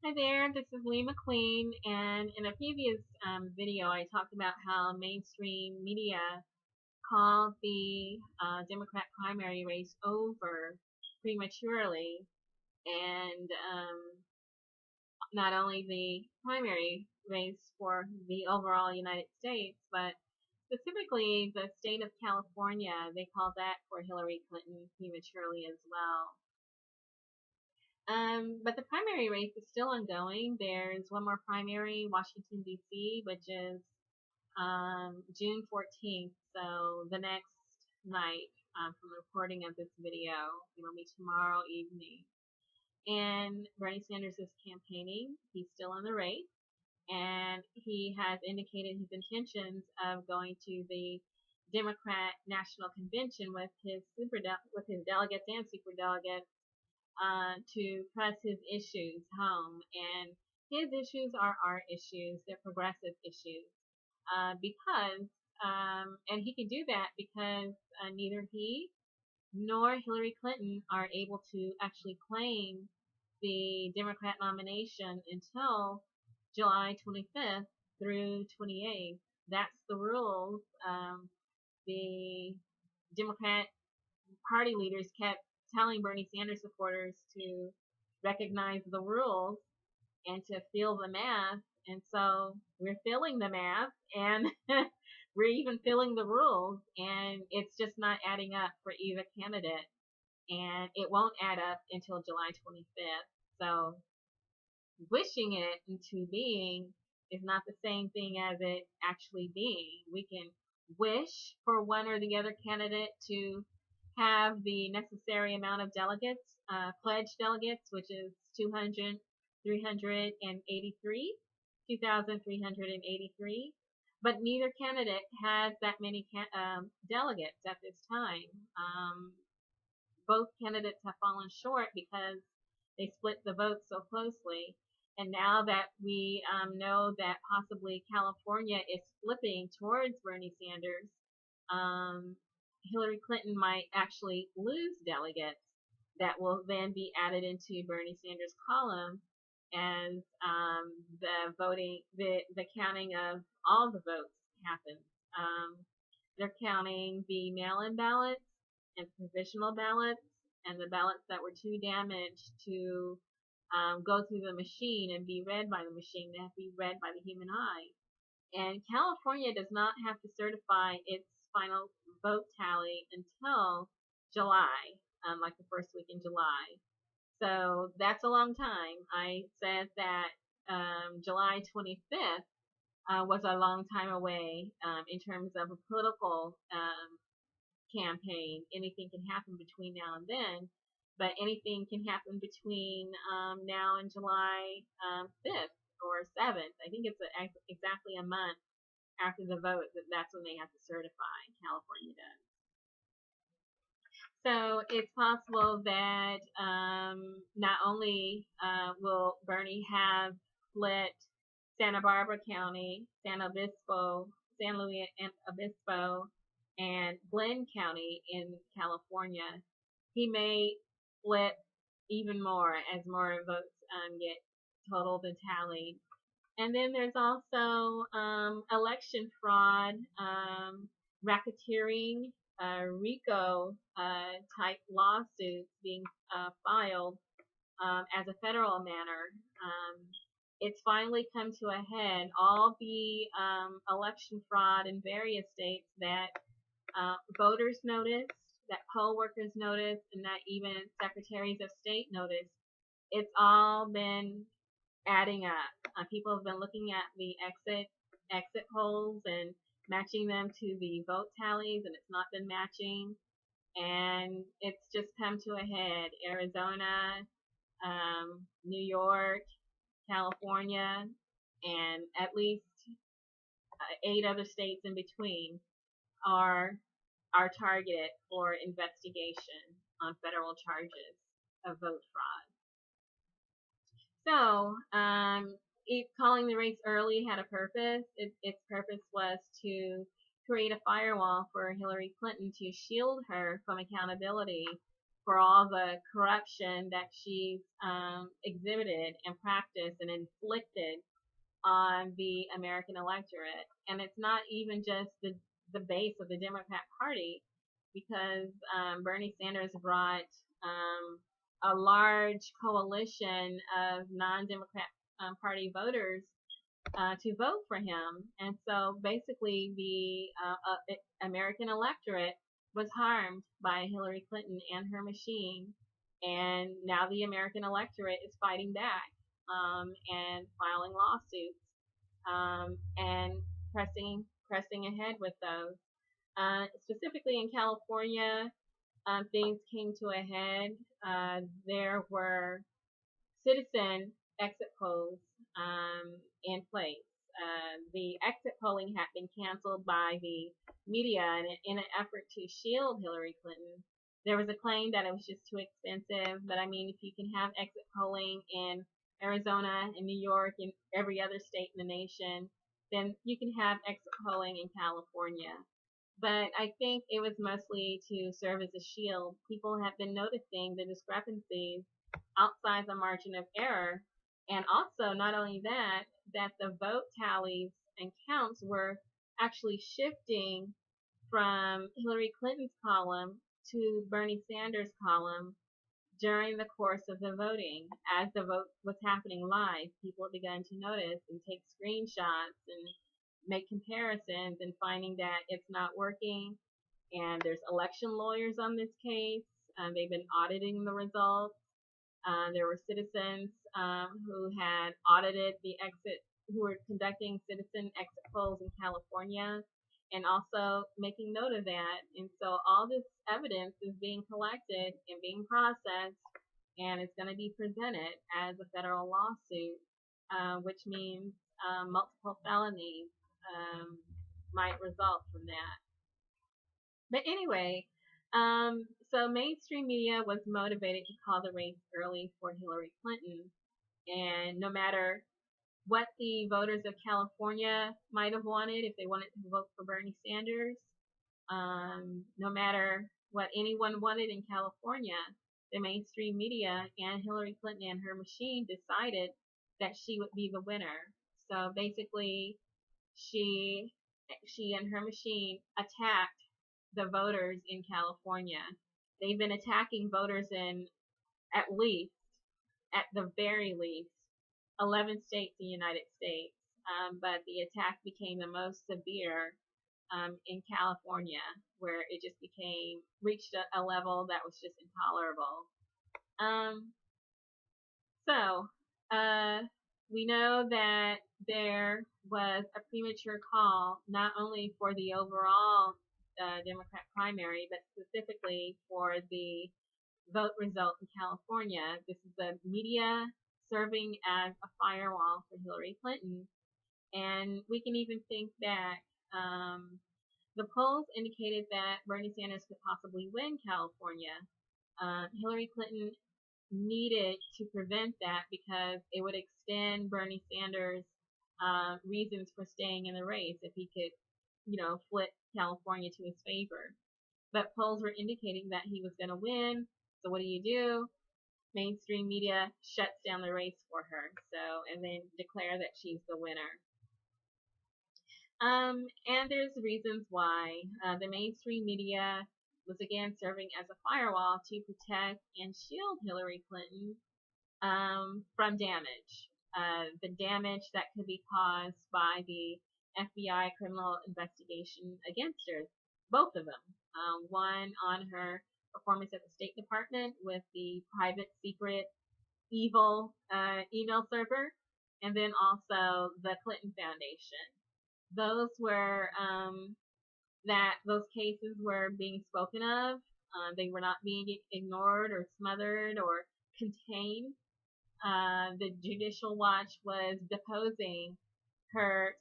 Hi there, this is Lee McQueen, and in a previous video I talked about how mainstream media called the Democrat primary race over prematurely, and not only the primary race for the overall United States, but specifically the state of California, they called that for Hillary Clinton prematurely as well. But the primary race is still ongoing. There's one more primary, Washington, D.C., which is June 14th. So the next night from the recording of this video, it'll be tomorrow evening. And Bernie Sanders is campaigning. He's still in the race. And he has indicated his intentions of going to the Democrat National Convention with his delegates and superdelegates to press his issues home. And his issues are our issues, they're progressive issues. And he can do that because neither he nor Hillary Clinton are able to actually claim the Democrat nomination until July 25th through 28th. That's the rules. The Democrat Party leaders kept telling Bernie Sanders supporters to recognize the rules and to feel the math. And so we're feeling the math and we're even feeling the rules, and it's just not adding up for either candidate. And it won't add up until July 25th. So wishing it into being is not the same thing as it actually being. We can wish for one or the other candidate to have the necessary amount of delegates, pledged delegates, which is 2,383, 2,383. But neither candidate has that many delegates at this time. Both candidates have fallen short because they split the vote so closely. And now that we know that possibly California is flipping towards Bernie Sanders, Hillary Clinton might actually lose delegates that will then be added into Bernie Sanders' column as the counting of all the votes happens. They're counting the mail-in ballots and provisional ballots and the ballots that were too damaged to go through the machine and be read by the machine. They have to be read by the human eye. And California does not have to certify its final vote tally until July, like the first week in July. So that's a long time. I said that July 25th was a long time away in terms of a political campaign. Anything can happen between now and then, but anything can happen between now and July 5th or 7th. I think it's exactly a month after the vote that's when they have to certify. California does. So it's possible that not only will Bernie have split Santa Barbara County, San Luis Obispo, and Glenn County in California, he may split even more as more votes get totaled and tallied. And then there's also election fraud, racketeering, RICO type lawsuits being filed as a federal matter. It's finally come to a head. All the election fraud in various states that voters noticed, that poll workers noticed, and that even secretaries of state noticed, it's all been adding up. People have been looking at the exit polls and matching them to the vote tallies, and it's not been matching. And it's just come to a head. Arizona, New York, California, and at least 8 other states in between are targeted for investigation on federal charges of vote fraud. So, calling the race early had a purpose. Its purpose was to create a firewall for Hillary Clinton to shield her from accountability for all the corruption that she's exhibited and practiced and inflicted on the American electorate. And it's not even just the base of the Democrat Party, because Bernie Sanders brought a large coalition of non-Democrat Party voters to vote for him. And so basically the American electorate was harmed by Hillary Clinton and her machine. And now the American electorate is fighting back and filing lawsuits and pressing ahead with those. Specifically in California, things came to a head. There were citizen exit polls in place. The exit polling had been canceled by the media in an effort to shield Hillary Clinton. There was a claim that it was just too expensive, but I mean, if you can have exit polling in Arizona and New York and every other state in the nation, then you can have exit polling in California. But I think it was mostly to serve as a shield. People have been noticing the discrepancies outside the margin of error. And also, not only that, that the vote tallies and counts were actually shifting from Hillary Clinton's column to Bernie Sanders' column during the course of the voting. As the vote was happening live, people began to notice and take screenshots and make comparisons, and finding that it's not working. And there's election lawyers on this case. They've been auditing the results. There were citizens who had audited who were conducting citizen exit polls in California, and also making note of that. And so all this evidence is being collected and being processed, and it's going to be presented as a federal lawsuit, which means multiple felonies might result from that. But anyway, so mainstream media was motivated to call the race early for Hillary Clinton. And no matter what the voters of California might have wanted, if they wanted to vote for Bernie Sanders, no matter what anyone wanted in California, the mainstream media and Hillary Clinton and her machine decided that she would be the winner. So basically, she and her machine attacked the voters in California. They've been attacking voters in at the very least, 11 states in the United States. But the attack became the most severe in California, where it just reached a level that was just intolerable. We know that there was a premature call, not only for the overall Democrat primary, but specifically for the vote result in California. This is the media serving as a firewall for Hillary Clinton. And we can even think back. The polls indicated that Bernie Sanders could possibly win California. Hillary Clinton needed to prevent that because it would extend Bernie Sanders' reasons for staying in the race if he could, flip California to his favor. But polls were indicating that he was going to win. So what do? Mainstream media shuts down the race for her. And then declare that she's the winner. And there's reasons why. The mainstream media was again serving as a firewall to protect and shield Hillary Clinton from damage. The damage that could be caused by the FBI criminal investigation against her. Both of them. One on her performance at the State Department with the private, secret, evil email server, and then also the Clinton Foundation. Those cases were being spoken of. They were not being ignored or smothered or contained. The Judicial Watch was deposing her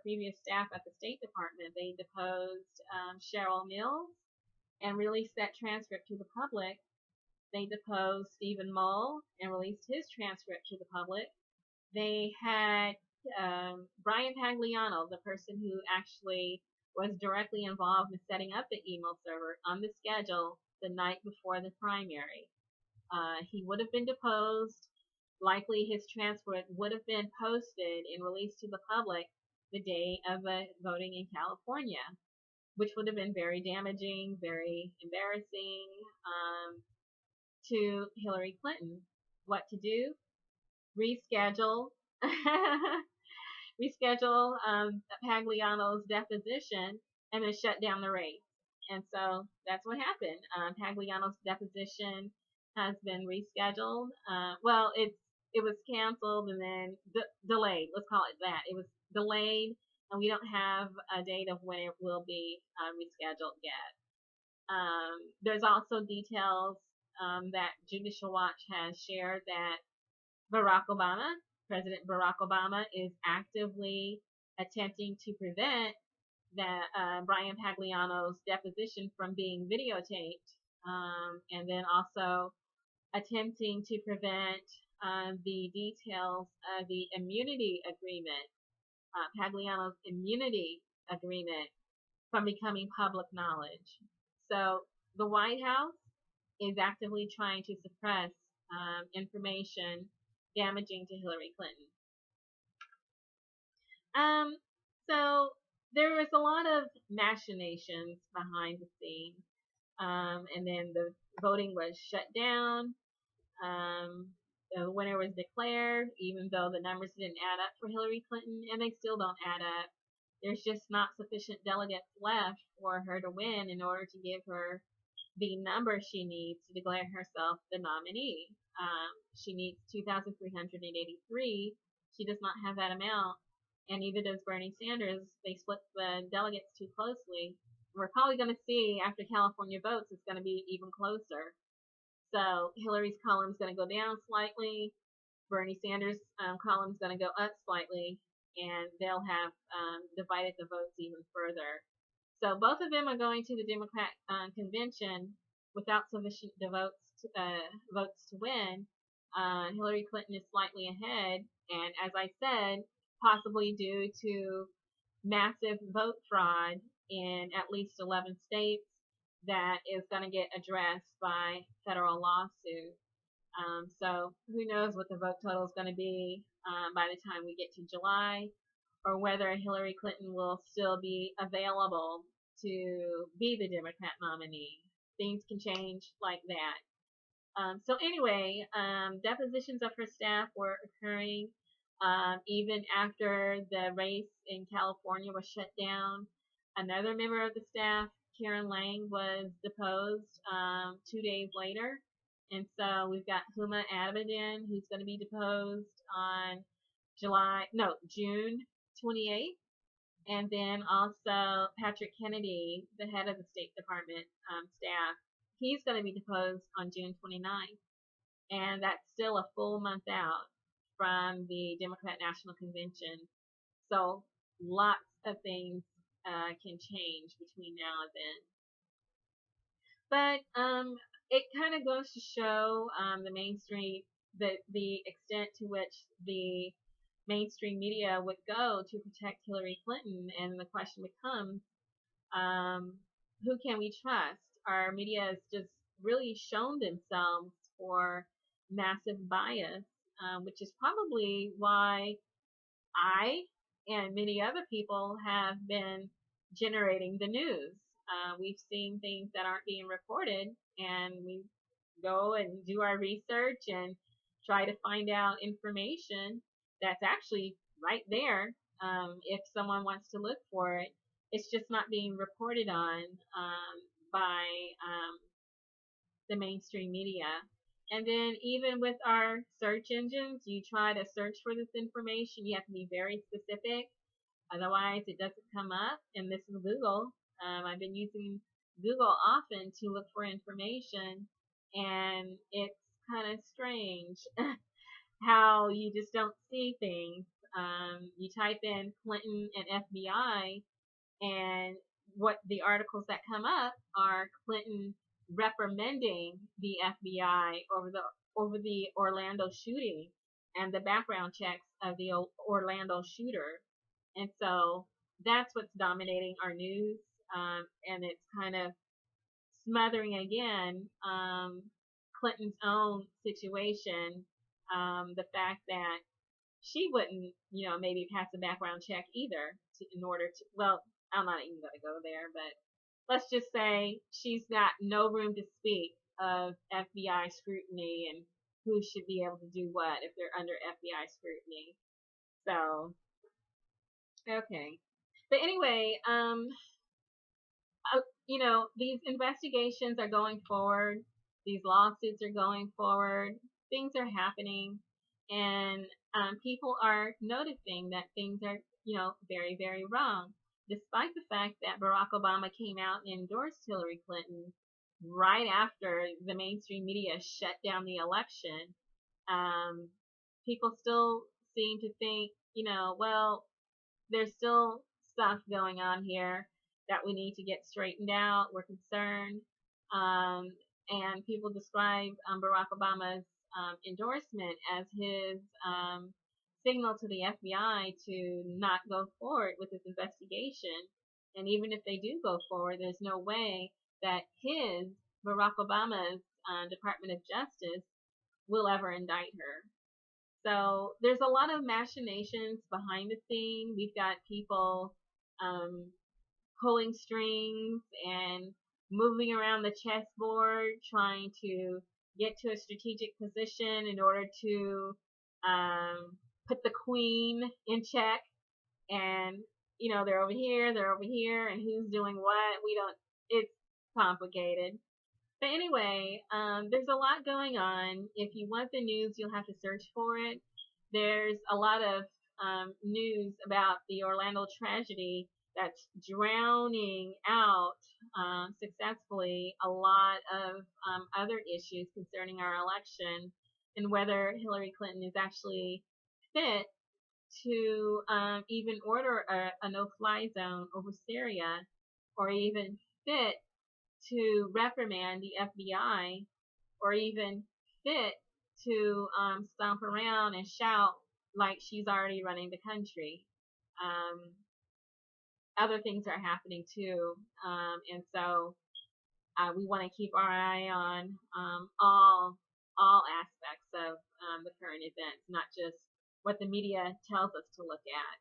previous staff at the State Department. They deposed Cheryl Mills and released that transcript to the public. They deposed Stephen Mull and released his transcript to the public. They had Brian Pagliano, the person who actually was directly involved in setting up the email server, on the schedule the night before the primary. He would have been deposed. Likely his transcript would have been posted and released to the public the day of voting in California, which would have been very damaging, very embarrassing to Hillary Clinton. What to do? Reschedule. Reschedule Pagliano's deposition and then shut down the race. And so that's what happened. Pagliano's deposition has been rescheduled. Well, it was canceled and then delayed. Let's call it that. It was delayed, and we don't have a date of when it will be rescheduled yet. There's also details that Judicial Watch has shared that President Barack Obama, is actively attempting to prevent that Brian Pagliano's deposition from being videotaped, and then also attempting to prevent the details of the immunity agreement, Pagliano's immunity agreement, from becoming public knowledge. So the White House is actively trying to suppress information damaging to Hillary Clinton. So there was a lot of machinations behind the scenes, and then the voting was shut down. The winner was declared, even though the numbers didn't add up for Hillary Clinton, and they still don't add up. There's just not sufficient delegates left for her to win in order to give her the number she needs to declare herself the nominee. She needs 2,383. She does not have that amount, and neither does Bernie Sanders. They split the delegates too closely. We're probably going to see after California votes, it's going to be even closer. So Hillary's column is going to go down slightly. Bernie Sanders' column is going to go up slightly, and they'll have divided the votes even further. So both of them are going to the Democrat convention without sufficient votes to win. Hillary Clinton is slightly ahead, and as I said, possibly due to massive vote fraud in at least 11 states that is going to get addressed by federal lawsuit. So who knows what the vote total is going to be by the time we get to July, or whether Hillary Clinton will still be available to be the Democrat nominee. Things can change like that. So anyway, depositions of her staff were occurring even after the race in California was shut down. Another member of the staff, Karen Lang, was deposed 2 days later. And so we've got Huma Abedin, who's going to be deposed on June 28th. And then also Patrick Kennedy, the head of the State Department staff, he's going to be deposed on June 29th. And that's still a full month out from the Democrat National Convention. So lots of things can change between now and then. But it kind of goes to show the mainstream, the extent to which the mainstream media would go to protect Hillary Clinton, and the question becomes, who can we trust? Our media has just really shown themselves for massive bias, which is probably why I and many other people have been generating the news. We've seen things that aren't being reported, and we go and do our research and try to find out information that's actually right there if someone wants to look for it. It's just not being reported on by the mainstream media. And then even with our search engines, you try to search for this information, you have to be very specific. Otherwise, it doesn't come up. And this is Google. I've been using Google often to look for information, and it's kind of strange how you just don't see things. You type in Clinton and FBI, and what the articles that come up are Clinton reprimanding the FBI over the Orlando shooting and the background checks of the Orlando shooter. And so that's what's dominating our news, and it's kind of smothering again Clinton's own situation, the fact that she wouldn't, maybe pass a background check either in order to, well, I'm not even going to go there, but let's just say she's got no room to speak of FBI scrutiny and who should be able to do what if they're under FBI scrutiny. So, okay. But anyway, these investigations are going forward. These lawsuits are going forward. Things are happening, and people are noticing that things are, very, very wrong. Despite the fact that Barack Obama came out and endorsed Hillary Clinton right after the mainstream media shut down the election, um, people still seem to think, well, there's still stuff going on here that we need to get straightened out. We're concerned. Um, and people describe Barack Obama's endorsement as his signal to the FBI to not go forward with this investigation. And even if they do go forward, there's no way that Barack Obama's Department of Justice will ever indict her. So there's a lot of machinations behind the scene. We've got people um, pulling strings and moving around the chessboard, trying to get to a strategic position in order to put the queen in check. And they're over here, and who's doing what? We don't. It's complicated. But anyway, there's a lot going on. If you want the news, you'll have to search for it. There's a lot of news about the Orlando tragedy that's drowning out successfully a lot of other issues concerning our election and whether Hillary Clinton is actually fit to even order a no-fly zone over Syria, or even fit to reprimand the FBI, or even fit to stomp around and shout like she's already running the country. Um, Other things are happening too, and so we want to keep our eye on all aspects of the current events, not just what the media tells us to look at.